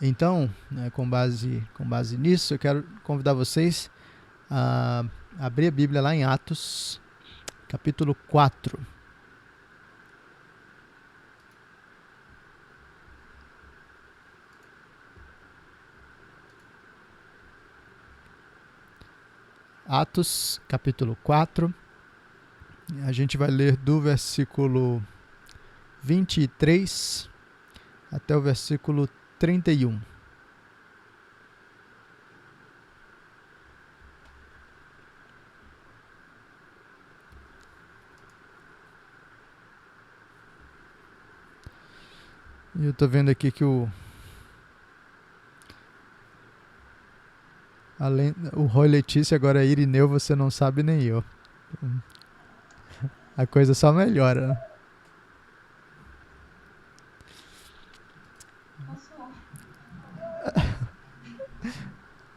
Então, né, com base nisso, eu quero convidar vocês a abrir a Bíblia lá em Atos, capítulo 4. Atos, capítulo 4. A gente vai ler do versículo 23 até o versículo 31. E eu tô vendo aqui que o Roy Letícia agora é Irineu, você não sabe nem eu. A coisa só melhora, né?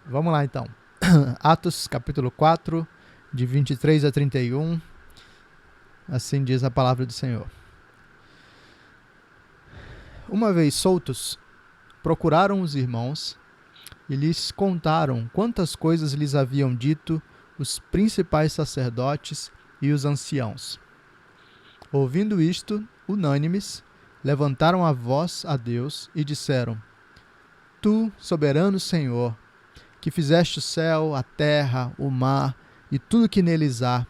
Vamos lá então. Atos capítulo 4, de 23 a 31. Assim diz a palavra do Senhor. Uma vez soltos, procuraram os irmãos e lhes contaram quantas coisas lhes haviam dito os principais sacerdotes e os anciãos. Ouvindo isto, unânimes, levantaram a voz a Deus e disseram: Tu, soberano Senhor, que fizeste o céu, a terra, o mar e tudo que neles há,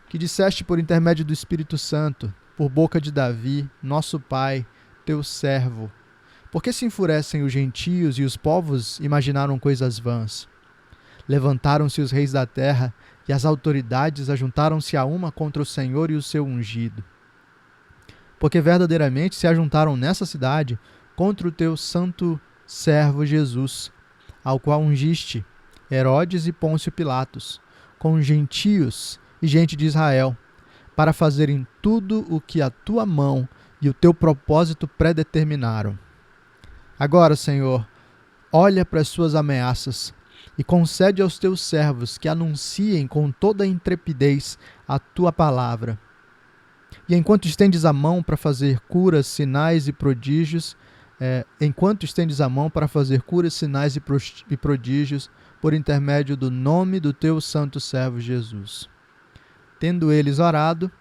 que disseste por intermédio do Espírito Santo, por boca de Davi, nosso pai, teu servo, por que se enfurecem os gentios e os povos imaginaram coisas vãs? Levantaram-se os reis da terra e as autoridades ajuntaram-se a uma contra o Senhor e o seu ungido. Porque verdadeiramente se ajuntaram nessa cidade contra o teu santo servo Jesus, ao qual ungiste Herodes e Pôncio Pilatos, com gentios e gente de Israel, para fazerem tudo o que a tua mão e o teu propósito predeterminaram. Agora, Senhor, olha para as suas ameaças e concede aos teus servos que anunciem com toda a intrepidez a tua palavra. E enquanto estendes a mão para fazer curas, sinais e prodígios, por intermédio do nome do teu santo servo Jesus. Tendo eles orado,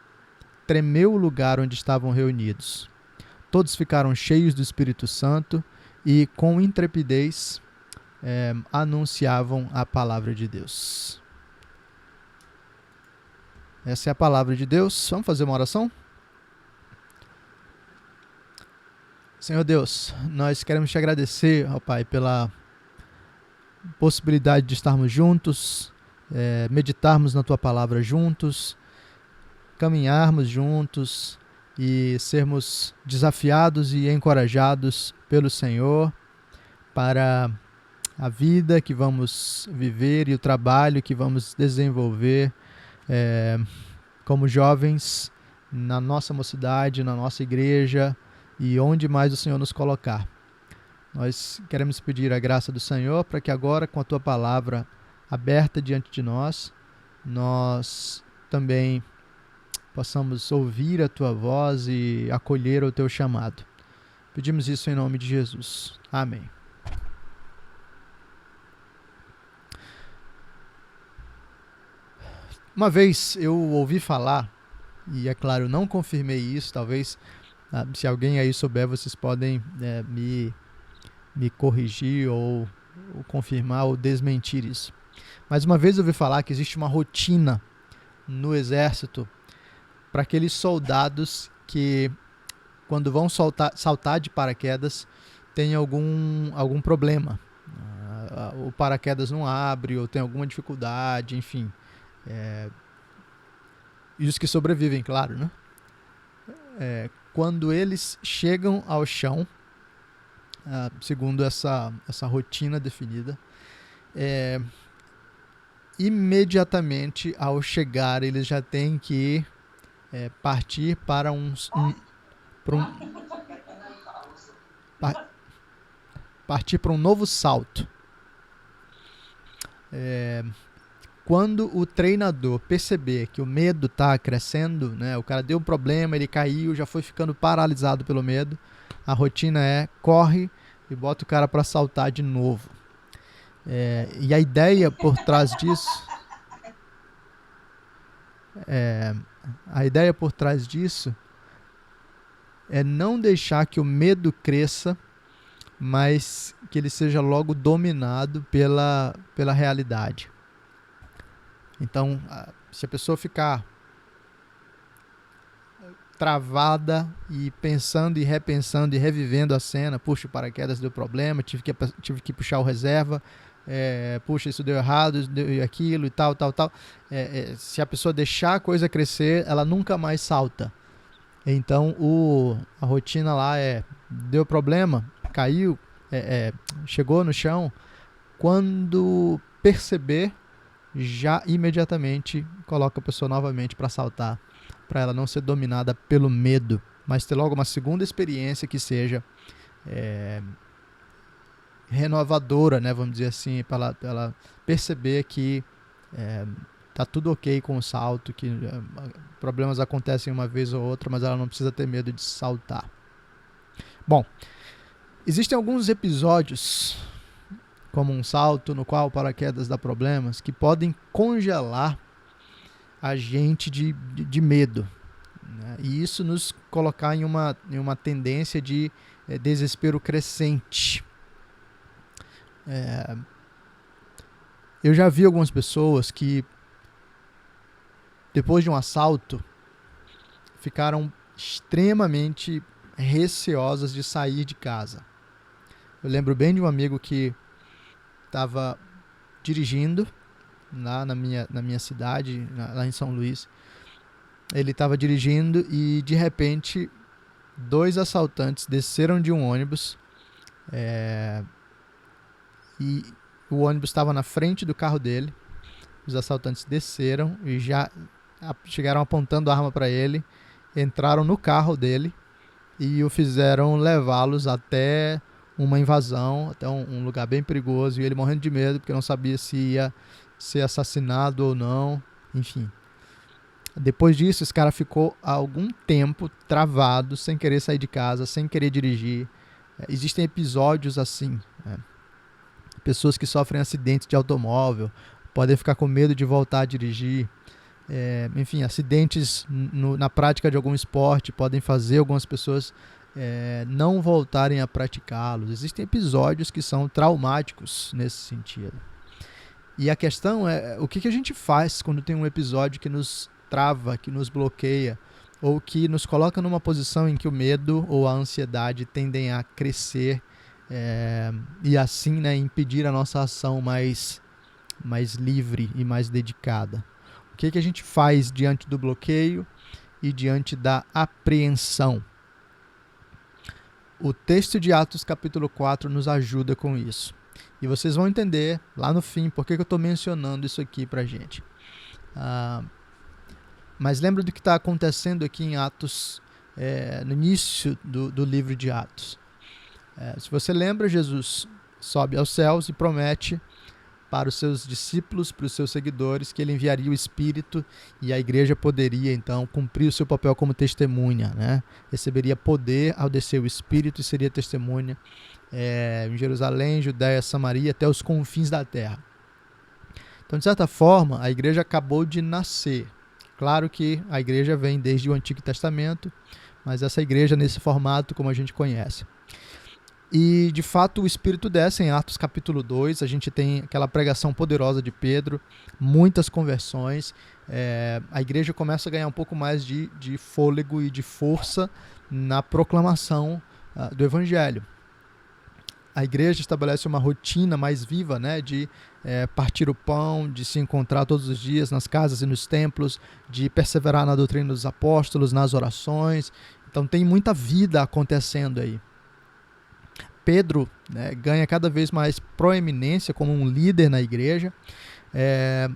tremeu o lugar onde estavam reunidos. Todos ficaram cheios do Espírito Santo e, com intrepidez, anunciavam a palavra de Deus. Essa é a palavra de Deus. Vamos fazer uma oração? Senhor Deus, nós queremos te agradecer, ó Pai, pela possibilidade de estarmos juntos, meditarmos na tua palavra juntos, caminharmos juntos e sermos desafiados e encorajados pelo Senhor para a vida que vamos viver e o trabalho que vamos desenvolver como jovens na nossa mocidade, na nossa igreja e onde mais o Senhor nos colocar. Nós queremos pedir a graça do Senhor para que agora, com a tua palavra aberta diante de nós, nós também possamos ouvir a tua voz e acolher o teu chamado. Pedimos isso em nome de Jesus. Amém. Uma vez eu ouvi falar, e é claro, não confirmei isso, talvez se alguém aí souber, vocês podem me corrigir ou confirmar ou desmentir isso. Mas uma vez eu ouvi falar que existe uma rotina no exército para aqueles soldados que, quando vão saltar de paraquedas, tem algum problema. O paraquedas não abre ou tem alguma dificuldade, enfim. E os que sobrevivem, claro, né? Quando eles chegam ao chão, segundo essa rotina definida, imediatamente ao chegar eles já têm que partir para partir para um novo salto. Quando o treinador perceber que o medo está crescendo, né, o cara deu um problema, ele caiu, já foi ficando paralisado pelo medo, a rotina corre e bota o cara para saltar de novo. E a ideia por trás disso é não deixar que o medo cresça, mas que ele seja logo dominado pela realidade. Então, se a pessoa ficar travada e pensando e repensando e revivendo a cena, puxa, o paraquedas deu problema, tive que puxar o reserva, puxa, isso deu errado, isso deu aquilo e tal. Se a pessoa deixar a coisa crescer, ela nunca mais salta. Então a rotina lá deu problema, caiu, chegou no chão, quando perceber, já imediatamente coloca a pessoa novamente para saltar, para ela não ser dominada pelo medo, mas ter logo uma segunda experiência que seja renovadora, né, vamos dizer assim, para ela perceber que tá tudo ok com o salto, que problemas acontecem uma vez ou outra, mas ela não precisa ter medo de saltar. Bom, existem alguns episódios, como um salto no qual o paraquedas dá problemas, que podem congelar a gente de medo, né? E isso nos colocar em uma tendência de desespero crescente. Eu já vi algumas pessoas que, depois de um assalto, ficaram extremamente receosas de sair de casa. Eu lembro bem de um amigo que estava dirigindo lá na minha cidade, lá em São Luís. Ele estava dirigindo e, de repente, 2 assaltantes desceram de um ônibus, e o ônibus estava na frente do carro dele. Os assaltantes desceram e já chegaram apontando a arma para ele, entraram no carro dele e o fizeram levá-los até uma invasão, até um lugar bem perigoso, e ele morrendo de medo porque não sabia se ia ser assassinado ou não, enfim. Depois disso, esse cara ficou há algum tempo travado, sem querer sair de casa, sem querer dirigir. Existem episódios assim, né? Pessoas que sofrem acidentes de automóvel podem ficar com medo de voltar a dirigir. Enfim, acidentes na prática de algum esporte podem fazer algumas pessoas não voltarem a praticá-los. Existem episódios que são traumáticos nesse sentido. E a questão é o que a gente faz quando tem um episódio que nos trava, que nos bloqueia, ou que nos coloca numa posição em que o medo ou a ansiedade tendem a crescer, e assim, né, impedir a nossa ação mais livre e mais dedicada. O que a gente faz diante do bloqueio e diante da apreensão? O texto de Atos capítulo 4 nos ajuda com isso. E vocês vão entender lá no fim por que eu estou mencionando isso aqui pra gente. Mas lembra do que está acontecendo aqui em Atos, no início do livro de Atos. Se você lembra, Jesus sobe aos céus e promete para os seus discípulos, para os seus seguidores, que ele enviaria o Espírito e a igreja poderia, então, cumprir o seu papel como testemunha, né? Receberia poder ao descer o Espírito e seria testemunha em Jerusalém, Judéia, Samaria, até os confins da terra. Então, de certa forma, a igreja acabou de nascer. Claro que a igreja vem desde o Antigo Testamento, mas essa igreja nesse formato como a gente conhece. E, de fato, o Espírito desce em Atos capítulo 2, a gente tem aquela pregação poderosa de Pedro, muitas conversões, a igreja começa a ganhar um pouco mais de fôlego e de força na proclamação do Evangelho. A igreja estabelece uma rotina mais viva, né, de partir o pão, de se encontrar todos os dias nas casas e nos templos, de perseverar na doutrina dos apóstolos, nas orações. Então tem muita vida acontecendo aí. Pedro, né, ganha cada vez mais proeminência como um líder na igreja,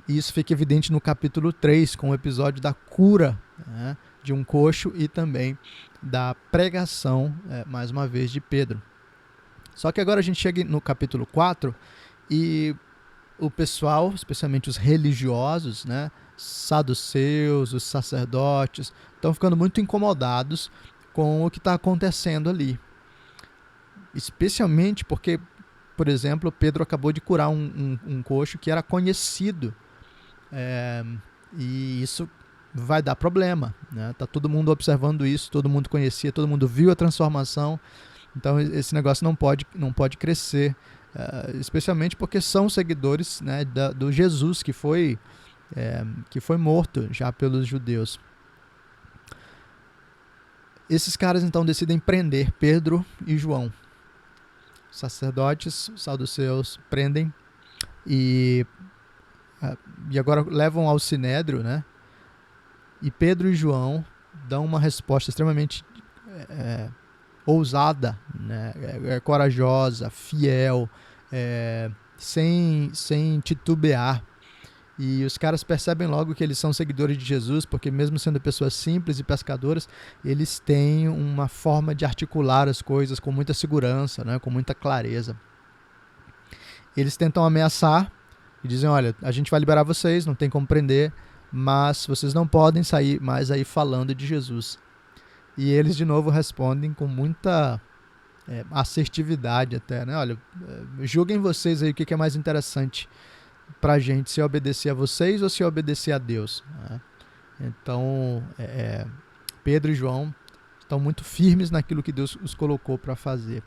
e isso fica evidente no capítulo 3, com o episódio da cura, né, de um coxo e também da pregação, mais uma vez, de Pedro. Só que agora a gente chega no capítulo 4 e o pessoal, especialmente os religiosos, né, saduceus, os sacerdotes, estão ficando muito incomodados com o que está acontecendo ali. especialmente porque, por exemplo, Pedro acabou de curar um coxo que era conhecido, e isso vai dar problema, né? Tá todo mundo observando isso, todo mundo conhecia, todo mundo viu a transformação, então esse negócio não pode crescer, especialmente porque são seguidores, né, do Jesus que foi morto já pelos judeus. Esses caras então decidem prender Pedro e João. Os sacerdotes, os saduceus, prendem e agora levam ao sinédrio, né? E Pedro e João dão uma resposta extremamente ousada, né? Corajosa, fiel, sem titubear. E os caras percebem logo que eles são seguidores de Jesus, porque mesmo sendo pessoas simples e pescadoras, eles têm uma forma de articular as coisas com muita segurança, né? Com muita clareza. Eles tentam ameaçar e dizem, olha, a gente vai liberar vocês, não tem como prender, mas vocês não podem sair mais aí falando de Jesus. E eles de novo respondem com muita assertividade até, né? Olha, julguem vocês aí o que é mais interessante pra gente, se obedecer a vocês ou se obedecer a Deus, né? Então, Pedro e João estão muito firmes naquilo que Deus os colocou para fazer.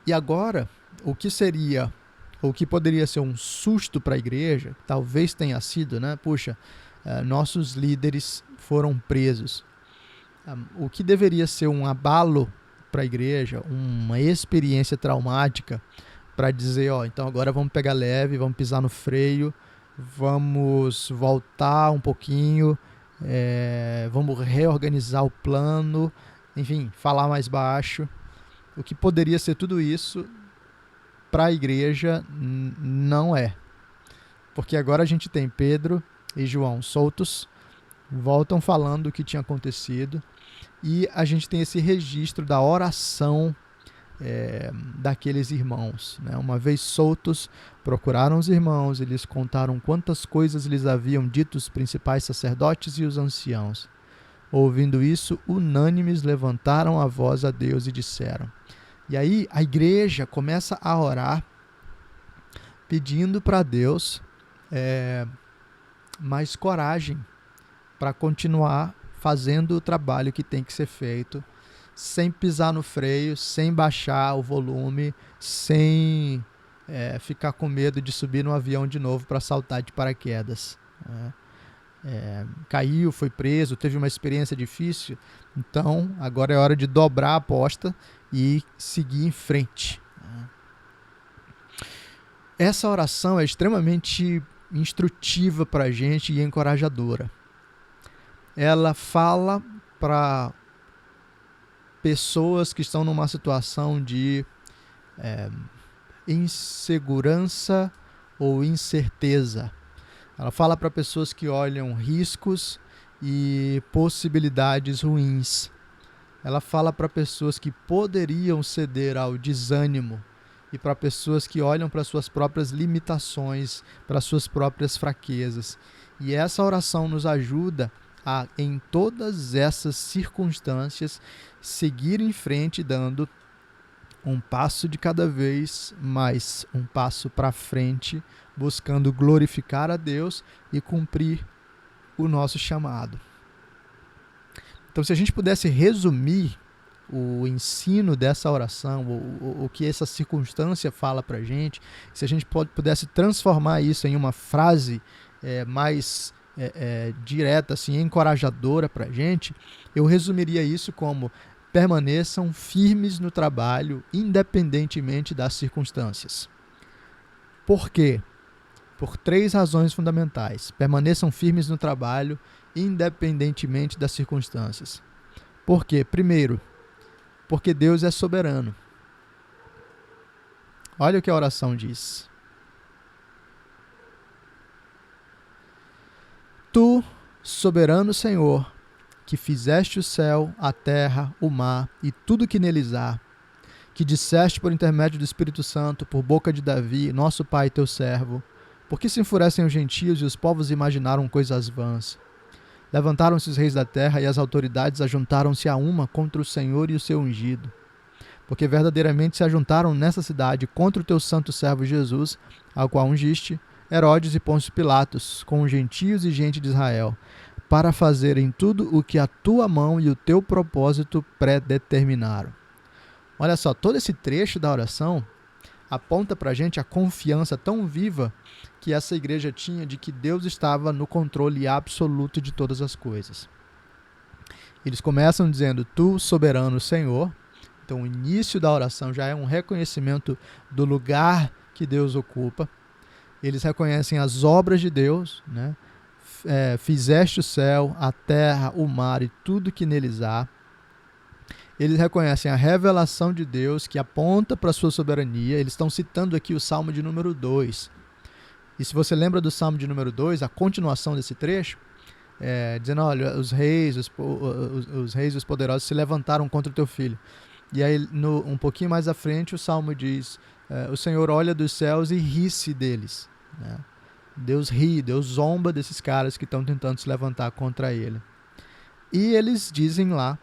E agora, o que poderia ser um susto para a igreja, talvez tenha sido, né? Puxa, nossos líderes foram presos. O que deveria ser um abalo para a igreja, uma experiência traumática, para dizer, então agora vamos pegar leve, vamos pisar no freio, vamos voltar um pouquinho, vamos reorganizar o plano, enfim, falar mais baixo. O que poderia ser tudo isso, para a igreja não é. Porque agora a gente tem Pedro e João soltos, voltam falando o que tinha acontecido, e a gente tem esse registro da oração daqueles irmãos, né? Uma vez soltos, procuraram os irmãos e lhes contaram quantas coisas lhes haviam dito os principais sacerdotes e os anciãos. Ouvindo isso, unânimes levantaram a voz a Deus e disseram. E aí a igreja começa a orar, pedindo para Deus mais coragem para continuar fazendo o trabalho que tem que ser feito, sem pisar no freio, sem baixar o volume, sem ficar com medo de subir no avião de novo para saltar de paraquedas. Caiu, foi preso, teve uma experiência difícil, então agora é hora de dobrar a aposta e seguir em frente. Essa oração é extremamente instrutiva para a gente e encorajadora. Ela fala para pessoas que estão numa situação de insegurança ou incerteza. Ela fala para pessoas que olham riscos e possibilidades ruins. Ela fala para pessoas que poderiam ceder ao desânimo e para pessoas que olham para suas próprias limitações, para suas próprias fraquezas. E essa oração nos ajuda a, em todas essas circunstâncias, seguir em frente, dando um passo de cada vez mais, um passo para frente, buscando glorificar a Deus e cumprir o nosso chamado. Então, se a gente pudesse resumir o ensino dessa oração, o que essa circunstância fala para a gente, se a gente pudesse transformar isso em uma frase mais direta, assim, encorajadora para a gente, eu resumiria isso como: permaneçam firmes no trabalho, independentemente das circunstâncias. Por quê? Por 3 razões fundamentais. Permaneçam firmes no trabalho, independentemente das circunstâncias. Por quê? Primeiro, porque Deus é soberano. Olha o que a oração diz. Tu, soberano Senhor, que fizeste o céu, a terra, o mar e tudo que neles há, que disseste por intermédio do Espírito Santo, por boca de Davi, nosso pai, teu servo, por que se enfurecem os gentios e os povos imaginaram coisas vãs? Levantaram-se os reis da terra e as autoridades ajuntaram-se a uma contra o Senhor e o seu ungido. porque verdadeiramente se ajuntaram nessa cidade contra o teu santo servo Jesus, ao qual ungiste, Herodes e Pôncio Pilatos, com os gentios e gente de Israel, para fazerem tudo o que a tua mão e o teu propósito predeterminaram. Olha só, todo esse trecho da oração aponta para a gente a confiança tão viva que essa igreja tinha de que Deus estava no controle absoluto de todas as coisas. Eles começam dizendo, tu, soberano Senhor. Então o início da oração já é um reconhecimento do lugar que Deus ocupa. Eles reconhecem as obras de Deus, né? Fizeste o céu, a terra, o mar e tudo que neles há. Eles reconhecem a revelação de Deus que aponta para a sua soberania. Eles estão citando aqui o Salmo de número 2. E se você lembra do Salmo de número 2, a continuação desse trecho, dizendo, olha, os reis e os poderosos se levantaram contra o teu filho. E aí, um pouquinho mais à frente, o Salmo diz, o Senhor olha dos céus e ri-se deles. Né? Deus ri, Deus zomba desses caras que estão tentando se levantar contra ele. E eles dizem lá,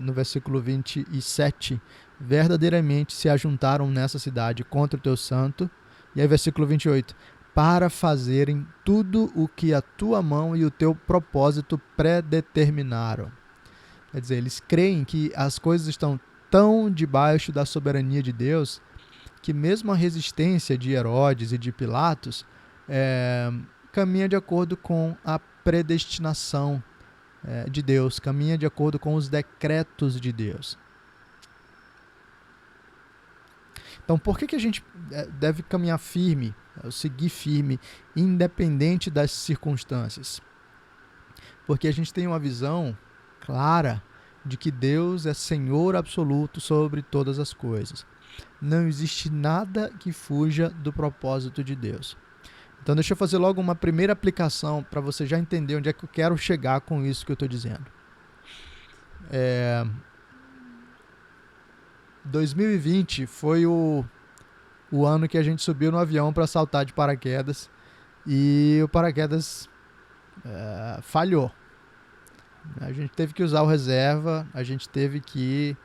no versículo 27, verdadeiramente se ajuntaram nessa cidade contra o teu santo. E aí versículo 28, para fazerem tudo o que a tua mão e o teu propósito predeterminaram. Quer dizer, eles creem que as coisas estão tão debaixo da soberania de Deus que mesmo a resistência de Herodes e de Pilatos caminha de acordo com a predestinação de Deus, caminha de acordo com os decretos de Deus. Então, por que a gente deve caminhar firme, seguir firme, independente das circunstâncias? Porque a gente tem uma visão clara de que Deus é Senhor absoluto sobre todas as coisas. Não existe nada que fuja do propósito de Deus. Então deixa eu fazer logo uma primeira aplicação para você já entender onde é que eu quero chegar com isso que eu estou dizendo. 2020 foi o ano que a gente subiu no avião para saltar de paraquedas e o paraquedas falhou. A gente teve que usar o reserva, a gente teve que,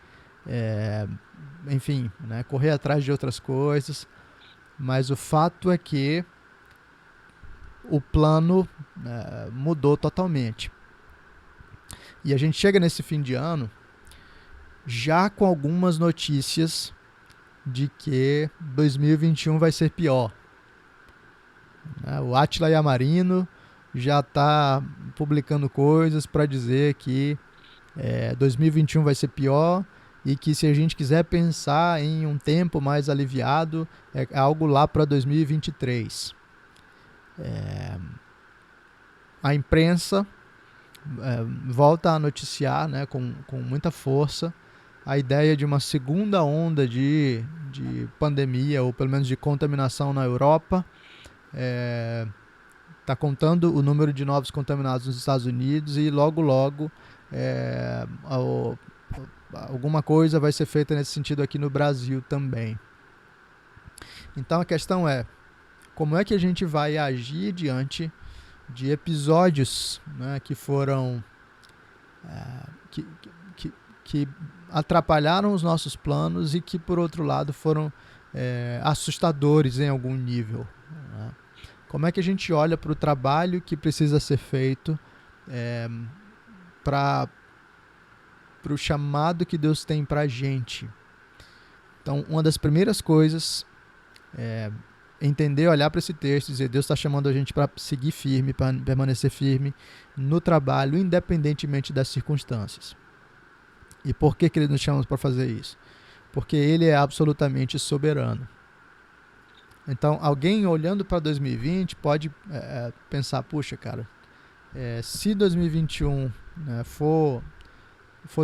enfim, né, correr atrás de outras coisas, mas o fato é que o plano mudou totalmente. E a gente chega nesse fim de ano já com algumas notícias de que 2021 vai ser pior. O Átila Yamarino já está publicando coisas para dizer que 2021 vai ser pior e que se a gente quiser pensar em um tempo mais aliviado, é algo lá para 2023. A imprensa volta a noticiar, né, com muita força a ideia de uma segunda onda de pandemia, ou pelo menos de contaminação na Europa. Está contando o número de novos contaminados nos Estados Unidos e logo alguma coisa vai ser feita nesse sentido aqui no Brasil também. Então a questão é, como é que a gente vai agir diante de episódios, né, que foram que atrapalharam os nossos planos e que, por outro lado, foram assustadores em algum nível, né? Como é que a gente olha para o trabalho que precisa ser feito para o chamado que Deus tem para a gente? Então, uma das primeiras coisas é entender, olhar para esse texto e dizer, Deus está chamando a gente para seguir firme, para permanecer firme no trabalho, independentemente das circunstâncias. E por que Ele nos chama para fazer isso? Porque Ele é absolutamente soberano. Então, alguém olhando para 2020 pode pensar, puxa, cara, se 2021 for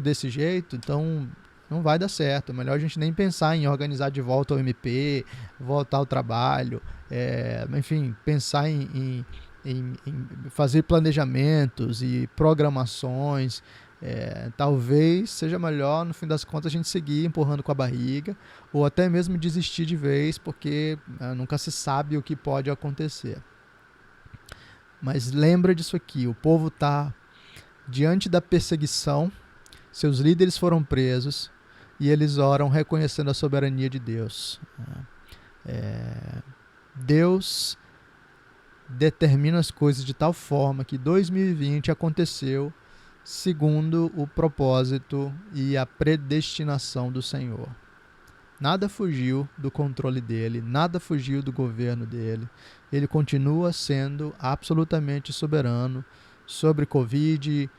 desse jeito, então não vai dar certo. É melhor a gente nem pensar em organizar de volta o MP, voltar ao trabalho, enfim, pensar em fazer planejamentos e programações. Talvez seja melhor, no fim das contas, a gente seguir empurrando com a barriga, ou até mesmo desistir de vez, porque nunca se sabe o que pode acontecer. Mas lembra disso aqui, o povo está diante da perseguição, seus líderes foram presos, e eles oram reconhecendo a soberania de Deus. Deus determina as coisas de tal forma que 2020 aconteceu segundo o propósito e a predestinação do Senhor. Nada fugiu do controle dele, nada fugiu do governo dele. Ele continua sendo absolutamente soberano sobre Covid,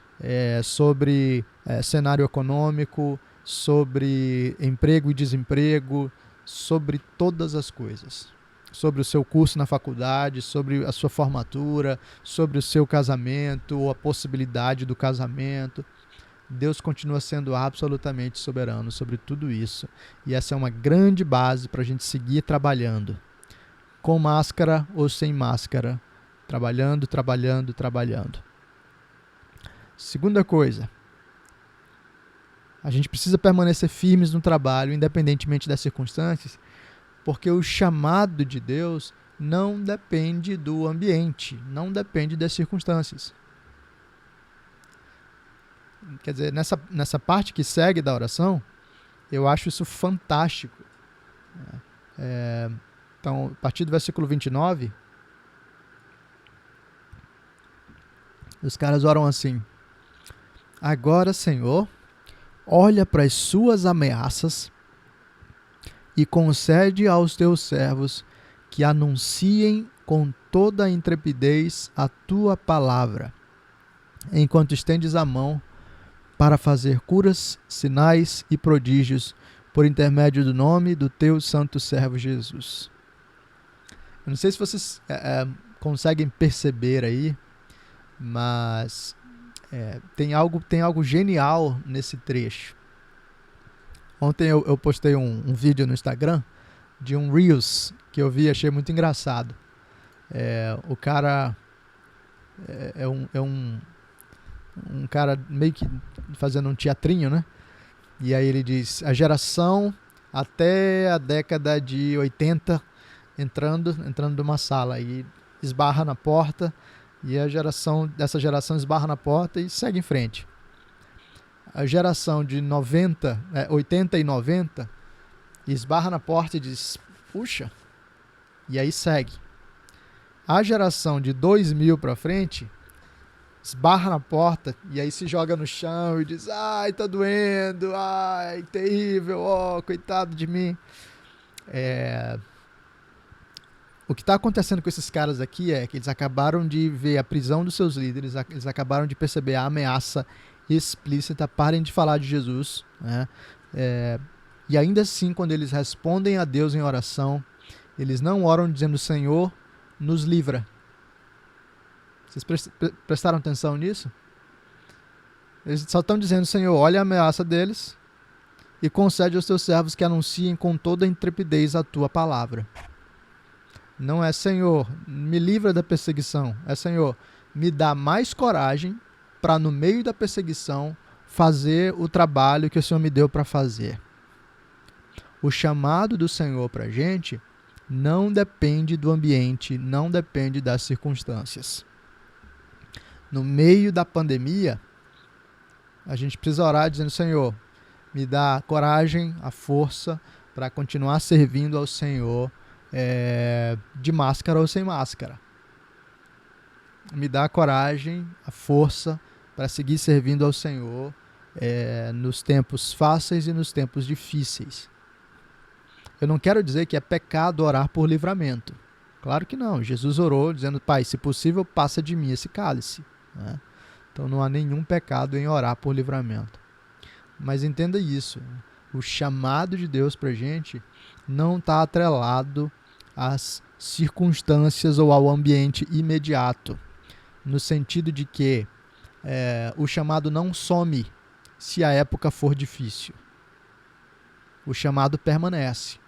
sobre cenário econômico, sobre emprego e desemprego, sobre todas as coisas. Sobre o seu curso na faculdade, sobre a sua formatura, sobre o seu casamento ou a possibilidade do casamento. Deus continua sendo absolutamente soberano sobre tudo isso. E essa é uma grande base para a gente seguir trabalhando. Com máscara ou sem máscara. Trabalhando, trabalhando, trabalhando. Segunda coisa. A gente precisa permanecer firmes no trabalho, independentemente das circunstâncias, porque o chamado de Deus não depende do ambiente, não depende das circunstâncias. Quer dizer, nessa parte que segue da oração, eu acho isso fantástico. Então, a partir do versículo 29, os caras oram assim: agora, Senhor, olha para as suas ameaças e concede aos teus servos que anunciem com toda a intrepidez a tua palavra, enquanto estendes a mão para fazer curas, sinais e prodígios por intermédio do nome do teu santo servo Jesus. Eu não sei se vocês conseguem perceber aí, mas tem algo genial nesse trecho. Ontem eu postei um vídeo no Instagram de um Reels que eu vi e achei muito engraçado. O cara é um cara meio que fazendo um teatrinho, né? E aí ele diz: a geração até a década de 80 entrando numa sala e esbarra na porta, e essa geração esbarra na porta e segue em frente. A geração de 80 e 90 esbarra na porta e diz: puxa, e aí segue. A geração de 2000 para frente esbarra na porta e aí se joga no chão e diz: ai, tá doendo, ai, terrível, coitado de mim. O que está acontecendo com esses caras aqui é que eles acabaram de ver a prisão dos seus líderes, eles acabaram de perceber a ameaça explícita: parem de falar de Jesus, né? E ainda assim, quando eles respondem a Deus em oração, eles não oram dizendo: Senhor, nos livra. Vocês prestaram atenção nisso? Eles só estão dizendo: Senhor, olha a ameaça deles e concede aos teus servos que anunciem com toda a intrepidez a tua palavra. Não é: Senhor, me livra da perseguição. É: Senhor, me dá mais coragem para, no meio da perseguição, fazer o trabalho que o Senhor me deu para fazer. O chamado do Senhor para a gente não depende do ambiente, não depende das circunstâncias. No meio da pandemia, a gente precisa orar dizendo: Senhor, me dá a coragem, a força para continuar servindo ao Senhor, de máscara ou sem máscara. Me dá a coragem, a força para seguir servindo ao Senhor nos tempos fáceis e nos tempos difíceis. Eu não quero dizer que é pecado orar por livramento. Claro que não. Jesus orou dizendo: Pai, se possível, passa de mim esse cálice. Né? Então não há nenhum pecado em orar por livramento. Mas entenda isso: o chamado de Deus para a gente não está atrelado às circunstâncias ou ao ambiente imediato, no sentido de que o chamado não some se a época for difícil. O chamado permanece.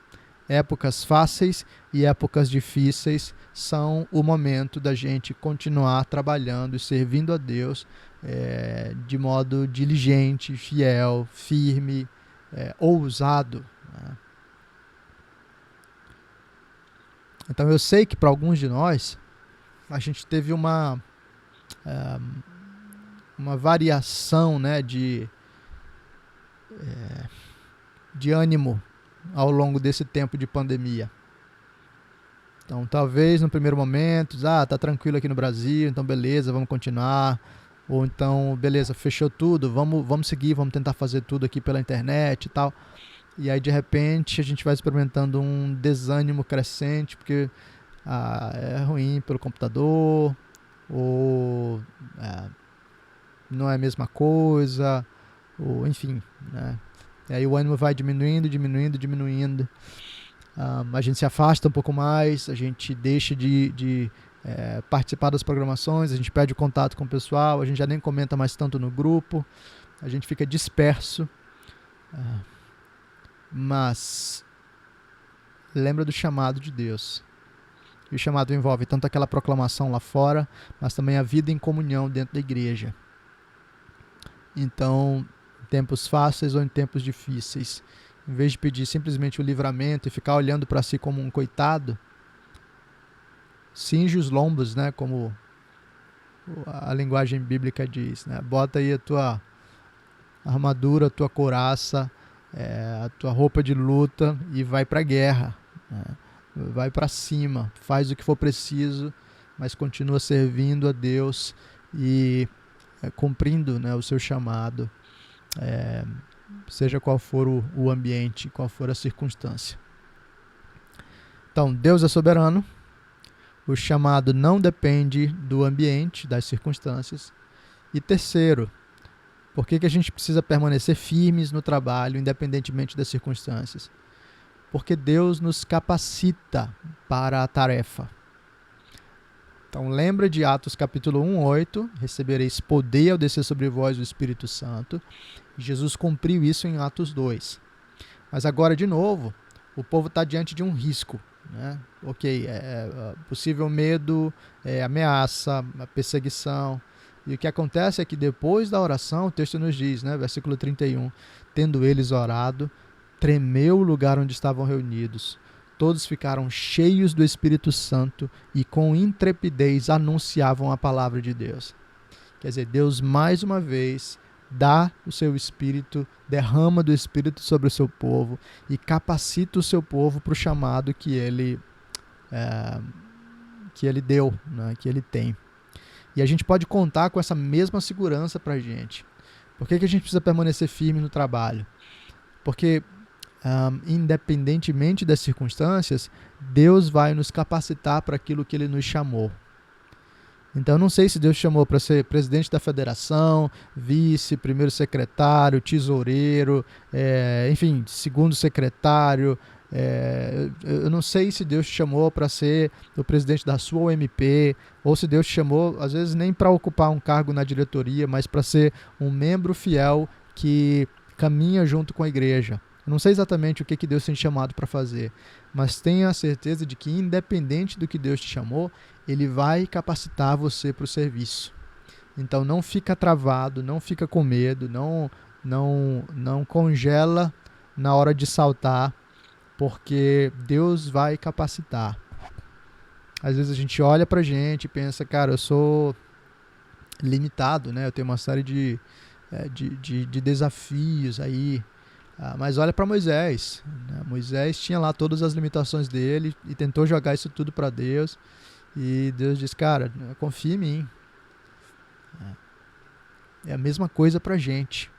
Épocas fáceis e épocas difíceis são o momento da gente continuar trabalhando e servindo a Deus de modo diligente, fiel, firme, ousado. Né? Então eu sei que para alguns de nós a gente teve uma variação, né, de de ânimo ao longo desse tempo de pandemia. Então, talvez no primeiro momento, tá tranquilo aqui no Brasil, então beleza, vamos continuar. Ou então, beleza, fechou tudo, vamos seguir, vamos tentar fazer tudo aqui pela internet e tal. E aí, de repente, a gente vai experimentando um desânimo crescente, porque é ruim pelo computador, ou não é a mesma coisa, ou enfim, né? E aí o ânimo vai diminuindo. A gente se afasta um pouco mais, a gente deixa de participar das programações, a gente perde o contato com o pessoal, a gente já nem comenta mais tanto no grupo, a gente fica disperso. Mas lembra do chamado de Deus. E o chamado envolve tanto aquela proclamação lá fora, mas também a vida em comunhão dentro da igreja. Então, em tempos fáceis ou em tempos difíceis, em vez de pedir simplesmente o livramento e ficar olhando para si como um coitado, cinge os lombos, né, como a linguagem bíblica diz, né? Bota aí a tua armadura, a tua couraça, a tua roupa de luta e vai para a guerra, né? Vai para cima, faz o que for preciso, mas continua servindo a Deus e cumprindo, né, o seu chamado, seja qual for o ambiente, qual for a circunstância. Então, Deus é soberano, o chamado não depende do ambiente, das circunstâncias. E terceiro, por que a gente precisa permanecer firmes no trabalho, independentemente das circunstâncias? Porque Deus nos capacita para a tarefa. Então lembra de Atos capítulo 1:8, recebereis poder ao descer sobre vós o Espírito Santo. Jesus cumpriu isso em Atos 2. Mas agora, de novo, o povo está diante de um risco, né? Ok, possível medo, ameaça, perseguição. E o que acontece é que depois da oração, o texto nos diz, né, versículo 31, tendo eles orado, tremeu o lugar onde estavam reunidos. Todos ficaram cheios do Espírito Santo e com intrepidez anunciavam a palavra de Deus. Quer dizer, Deus mais uma vez dá o seu Espírito, derrama do Espírito sobre o seu povo e capacita o seu povo para o chamado que ele deu, né, que ele tem. E a gente pode contar com essa mesma segurança para a gente. Por que a gente precisa permanecer firme no trabalho? Porque independentemente das circunstâncias, Deus vai nos capacitar para aquilo que Ele nos chamou. Então, eu não sei se Deus chamou para ser presidente da federação, vice, primeiro secretário, tesoureiro, enfim, segundo secretário. Eu não sei se Deus te chamou para ser o presidente da sua OMP, ou se Deus te chamou, às vezes, nem para ocupar um cargo na diretoria, mas para ser um membro fiel que caminha junto com a igreja. Eu não sei exatamente o que Deus tem te chamado para fazer, mas tenha a certeza de que, independente do que Deus te chamou, Ele vai capacitar você para o serviço. Então não fica travado, não fica com medo, não congela na hora de saltar, porque Deus vai capacitar. Às vezes a gente olha pra gente e pensa, cara, eu sou limitado, né? Eu tenho uma série de desafios aí. Mas olha para Moisés, né? Moisés tinha lá todas as limitações dele e tentou jogar isso tudo para Deus. E Deus diz, cara, confia em mim. É a mesma coisa pra gente.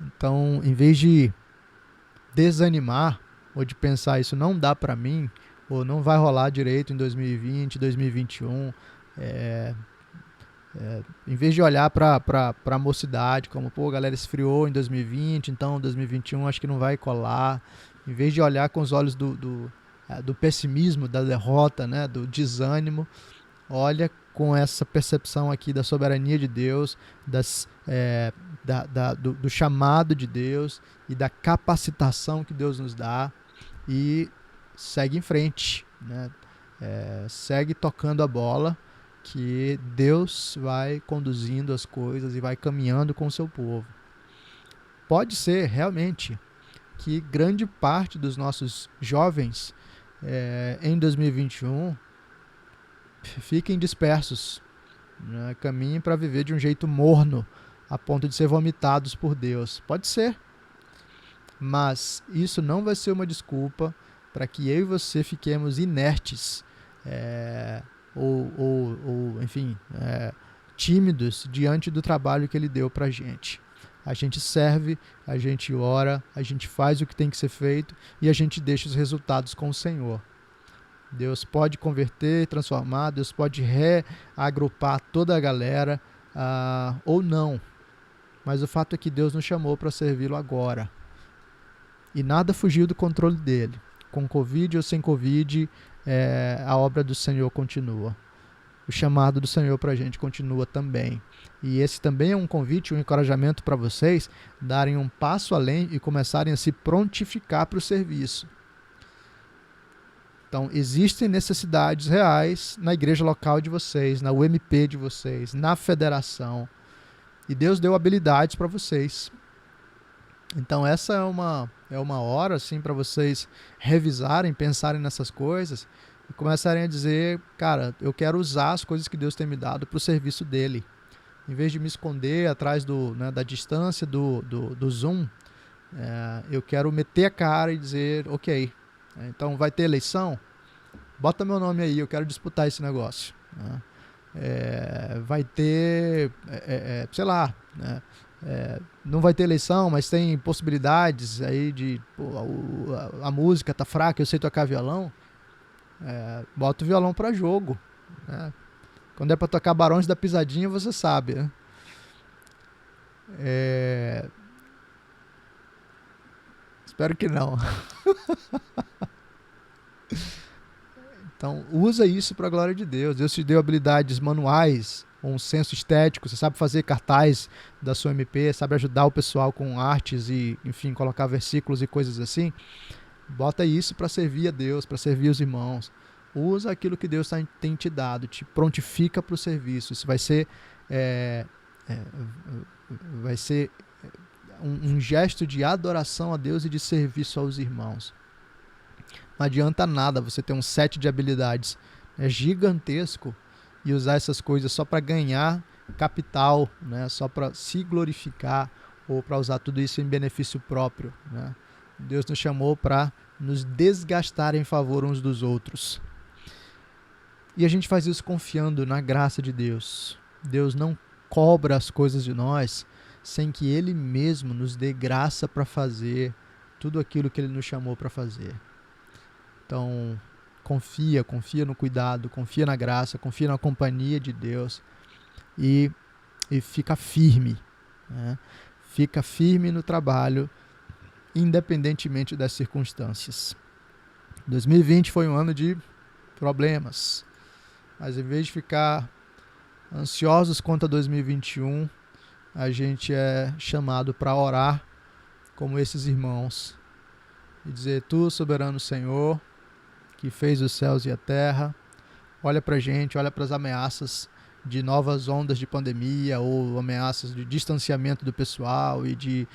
Então, em vez de desanimar ou de pensar isso não dá para mim, ou não vai rolar direito em 2020, 2021, em vez de olhar para a mocidade, como, pô, a galera esfriou em 2020, então 2021 acho que não vai colar, em vez de olhar com os olhos do pessimismo, da derrota, né, do desânimo, olha com essa percepção aqui da soberania de Deus, do chamado de Deus e da capacitação que Deus nos dá e segue em frente, né? Segue tocando a bola, que Deus vai conduzindo as coisas e vai caminhando com o seu povo. Pode ser realmente que grande parte dos nossos jovens em 2021 fiquem dispersos, né? Caminhem para viver de um jeito morno, a ponto de ser vomitados por Deus. Pode ser. Mas isso não vai ser uma desculpa para que eu e você fiquemos inertes, enfim, tímidos diante do trabalho que ele deu para a gente. A gente serve, a gente ora, a gente faz o que tem que ser feito e a gente deixa os resultados com o Senhor. Deus pode converter, transformar, Deus pode reagrupar toda a galera, ou não. Mas o fato é que Deus nos chamou para servi-lo agora. E nada fugiu do controle dele. Com Covid ou sem Covid, a obra do Senhor continua. O chamado do Senhor para a gente continua também. E esse também é um convite, um encorajamento para vocês darem um passo além e começarem a se prontificar para o serviço. Então, existem necessidades reais na igreja local de vocês, na UMP de vocês, na federação. E Deus deu habilidades para vocês. Então, essa é uma hora assim, para vocês revisarem, pensarem nessas coisas e começarem a dizer, cara, eu quero usar as coisas que Deus tem me dado para o serviço dele. Em vez de me esconder atrás da distância do Zoom, eu quero meter a cara e dizer, ok, então vai ter eleição? Bota meu nome aí, eu quero disputar esse negócio. Vai ter, sei lá, né? Não vai ter eleição, mas tem possibilidades aí de a música tá fraca, eu sei tocar violão, bota o violão para jogo, né? Quando é para tocar Barões da Pisadinha, você sabe, né? Espero que não. Então, usa isso para a glória de Deus. Deus te deu habilidades manuais, um senso estético, você sabe fazer cartaz da sua MP, sabe ajudar o pessoal com artes e, enfim, colocar versículos e coisas assim. Bota isso para servir a Deus, para servir os irmãos. Usa aquilo que Deus tem te dado, te prontifica para o serviço. Isso vai ser, um gesto de adoração a Deus e de serviço aos irmãos. Não adianta nada você ter um set de habilidades gigantesco e usar essas coisas só para ganhar capital, né? Só para se glorificar ou para usar tudo isso em benefício próprio, né? Deus nos chamou para nos desgastar em favor uns dos outros. E a gente faz isso confiando na graça de Deus. Deus não cobra as coisas de nós sem que Ele mesmo nos dê graça para fazer tudo aquilo que Ele nos chamou para fazer. Então, confia no cuidado, confia na graça, confia na companhia de Deus e fica firme, né? Fica firme no trabalho, independentemente das circunstâncias. 2020 foi um ano de problemas, mas em vez de ficar ansiosos quanto a 2021, a gente é chamado para orar como esses irmãos e dizer: Tu, soberano Senhor, que fez os céus e a terra, olha para a gente, olha para as ameaças de novas ondas de pandemia ou ameaças de distanciamento do pessoal e de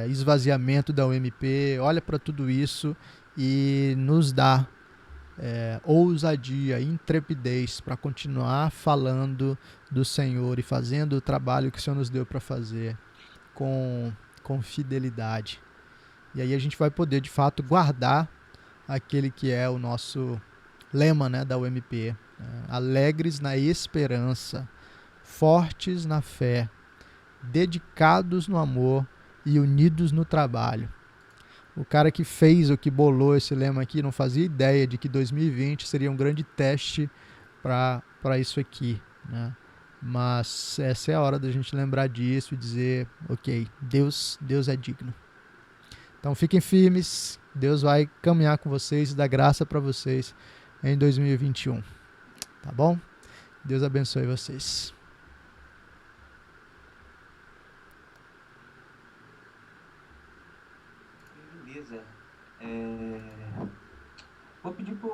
esvaziamento da UMP, olha para tudo isso e nos dá ousadia, intrepidez para continuar falando do Senhor e fazendo o trabalho que o Senhor nos deu para fazer com fidelidade. E aí a gente vai poder de fato guardar aquele que é o nosso lema, né, da UMP, alegres na esperança, fortes na fé, dedicados no amor e unidos no trabalho. O cara que fez ou que bolou esse lema aqui não fazia ideia de que 2020 seria um grande teste para isso aqui, né? Mas essa é a hora da gente lembrar disso e dizer, ok, Deus é digno. Então fiquem firmes, Deus vai caminhar com vocês e dar graça para vocês em 2021, tá bom? Deus abençoe vocês. Beleza. Vou pedir pro